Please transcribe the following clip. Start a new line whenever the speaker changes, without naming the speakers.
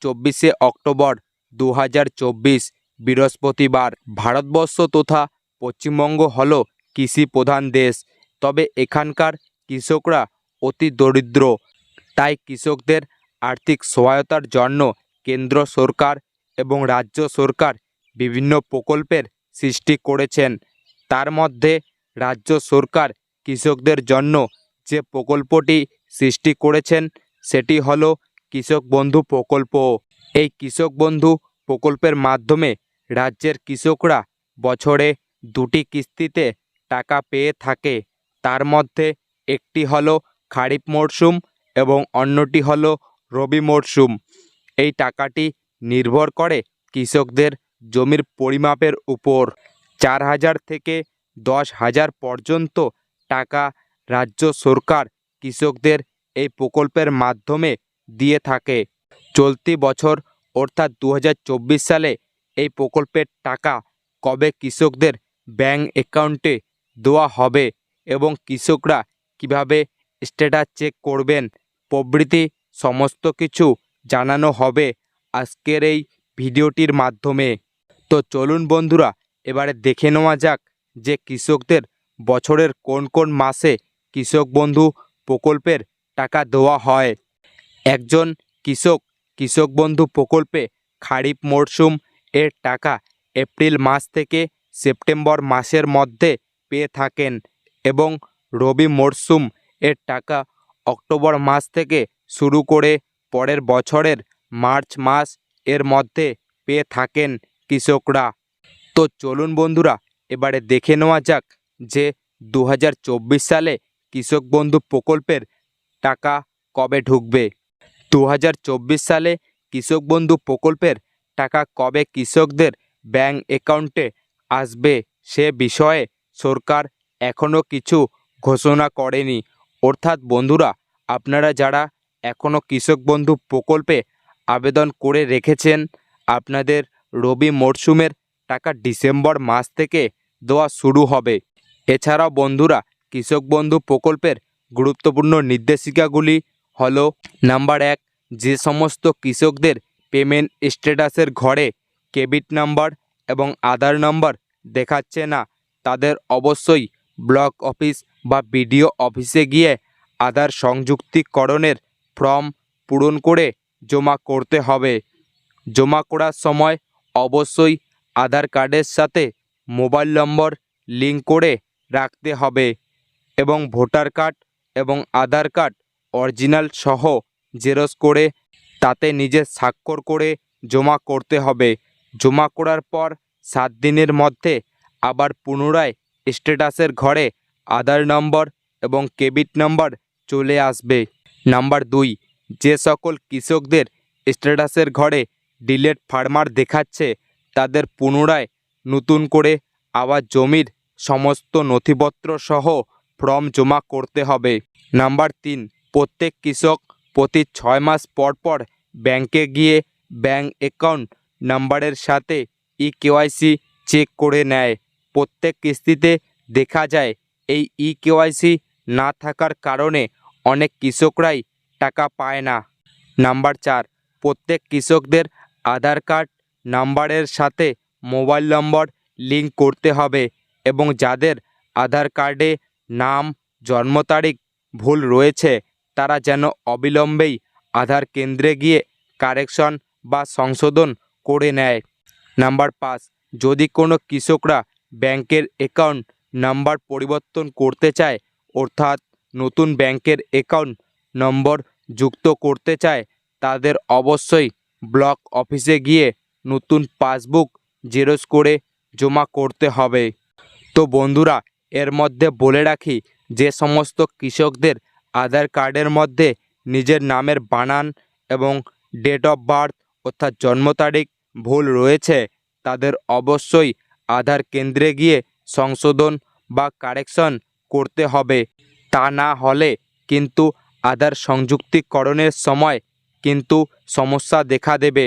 24শে October 2024 বৃহস্পতিবার। ভারতবর্ষ তথা পশ্চিমবঙ্গ হল কৃষি প্রধান দেশ, তবে এখানকার কৃষকরা অতি দরিদ্র। তাই কৃষকদের আর্থিক সহায়তার জন্য কেন্দ্র সরকার এবং রাজ্য সরকার বিভিন্ন প্রকল্পের সৃষ্টি করেছেন। তার মধ্যে রাজ্য সরকার কৃষকদের জন্য যে প্রকল্পটি সৃষ্টি করেছেন সেটি হলো কৃষক বন্ধু প্রকল্প। এই কৃষক বন্ধু প্রকল্পের মাধ্যমে রাজ্যের কৃষকরা বছরে 2টি কিস্তিতে টাকা পেয়ে থাকে। তার মধ্যে একটি হলো খারিফ মরশুম এবং অন্যটি হলো রবি মরশুম। এই টাকাটি নির্ভর করে কৃষকদের জমির পরিমাপের উপর। 4,000 থেকে 10,000 পর্যন্ত টাকা রাজ্য সরকার কৃষকদের এই প্রকল্পের মাধ্যমে দিয়ে থাকে। চলতি বছর অর্থাৎ 2024 সালে এই প্রকল্পের টাকা কবে কৃষকদের ব্যাংক অ্যাকাউন্টে দেওয়া হবে এবং কৃষকরা কিভাবে স্ট্যাটাস চেক করবেন প্রভৃতি সমস্ত কিছু জানানো হবে আজকের এই ভিডিওটির মাধ্যমে। তো চলুন বন্ধুরা, এবারে দেখে নেওয়া যাক যে কৃষকদের বছরের কোন কোন মাসে কৃষক বন্ধু প্রকল্পের টাকা দেওয়া হয়। একজন কৃষক কৃষক বন্ধু প্রকল্পে খারিফ মরশুম এর টাকা এপ্রিল মাস থেকে সেপ্টেম্বর মাসের মধ্যে পেয়ে থাকেন এবং রবি মরশুম এর টাকা অক্টোবর মাস থেকে শুরু করে পরের বছরের মার্চ মাস এর মধ্যে পেয়ে থাকেন কৃষকরা। তো চলুন বন্ধুরা, এবারে দেখে নেওয়া যাক যে 2024 সালে কৃষক বন্ধু প্রকল্পের টাকা কবে ঢুকবে। 2024 সালে কৃষক বন্ধু প্রকল্পের টাকা কবে কৃষকদের ব্যাংক অ্যাকাউন্টে আসবে সে বিষয়ে সরকার এখনও কিছু ঘোষণা করেনি। অর্থাৎ বন্ধুরা, আপনারা যারা এখনও কৃষক বন্ধু প্রকল্পে আবেদন করে রেখেছেন, আপনাদের রবি মরশুমের টাকা ডিসেম্বর মাস থেকে দেওয়া শুরু হবে। এছাড়াও বন্ধুরা, কৃষক বন্ধু প্রকল্পের গুরুত্বপূর্ণ নির্দেশিকাগুলি হলো: নাম্বার 1, যে সমস্ত কৃষকদের পেমেন্ট স্ট্যাটাসের ঘরে ক্রেডিট নাম্বার এবং আধার নাম্বার দেখাচ্ছে না, তাদের অবশ্যই ব্লক অফিস বা বিডিও অফিসে গিয়ে আধার সংযুক্তিকরণের ফর্ম পূরণ করে জমা করতে হবে। জমা করার সময় অবশ্যই আধার কার্ডের সাথে মোবাইল নম্বর লিঙ্ক করে রাখতে হবে এবং ভোটার কার্ড এবং আধার কার্ড অরিজিনাল সহ জেরক্স করে তাতে নিজের স্বাক্ষর করে জমা করতে হবে। জমা করার পর 7 দিনের মধ্যে আবার পুনরায় স্ট্যাটাসের ঘরে আধার নম্বর এবং ক্রেডিট নাম্বার চলে আসবে। নাম্বার 2, যে সকল কৃষকদের স্ট্যাটাসের ঘরে ডিলেট ফার্মার দেখাচ্ছে তাদের পুনরায় নতুন করে আবার জমির সমস্ত নথিপত্র সহ ফর্ম জমা করতে হবে। নাম্বার 3, প্রত্যেক কৃষক প্রতি 6 মাস পর পর ব্যাংকে গিয়ে ব্যাংক অ্যাকাউন্ট নাম্বারের সাথে ইকেওয়াইসি চেক করে নেয়। প্রত্যেক কিস্তিতে দেখা যায় এই ইকেওয়াইসি না থাকার কারণে অনেক কৃষকরাই টাকা পায় না। নাম্বার 4, প্রত্যেক কৃষকদের আধার কার্ড নাম্বারের সাথে মোবাইল নম্বর লিঙ্ক করতে হবে এবং যাদের আধার কার্ডে নাম জন্ম তারিখ ভুল রয়েছে তারা যেন অবিলম্বেই আধার কেন্দ্রে গিয়ে কারেকশন বা সংশোধন করে নেয়। নাম্বার 5, যদি কোনো কৃষকরা ব্যাংকের অ্যাকাউন্ট নাম্বার পরিবর্তন করতে চায় অর্থাৎ নতুন ব্যাংকের অ্যাকাউন্ট নম্বর যুক্ত করতে চায় তাদের অবশ্যই ব্লক অফিসে গিয়ে নতুন পাসবুক জেরক্স করে জমা করতে হবে। তো বন্ধুরা, এর মধ্যে বলে রাখি যে সমস্ত কৃষকদের আধার কার্ডের মধ্যে নিজের নামের বানান এবং ডেট অফ বার্থ অর্থাৎ জন্ম তারিখ ভুল রয়েছে তাদের অবশ্যই আধার কেন্দ্রে গিয়ে সংশোধন বা কারেকশন করতে হবে। তা না হলে কিন্তু আধার সংযুক্তিকরণের সময় কিন্তু সমস্যা দেখা দেবে।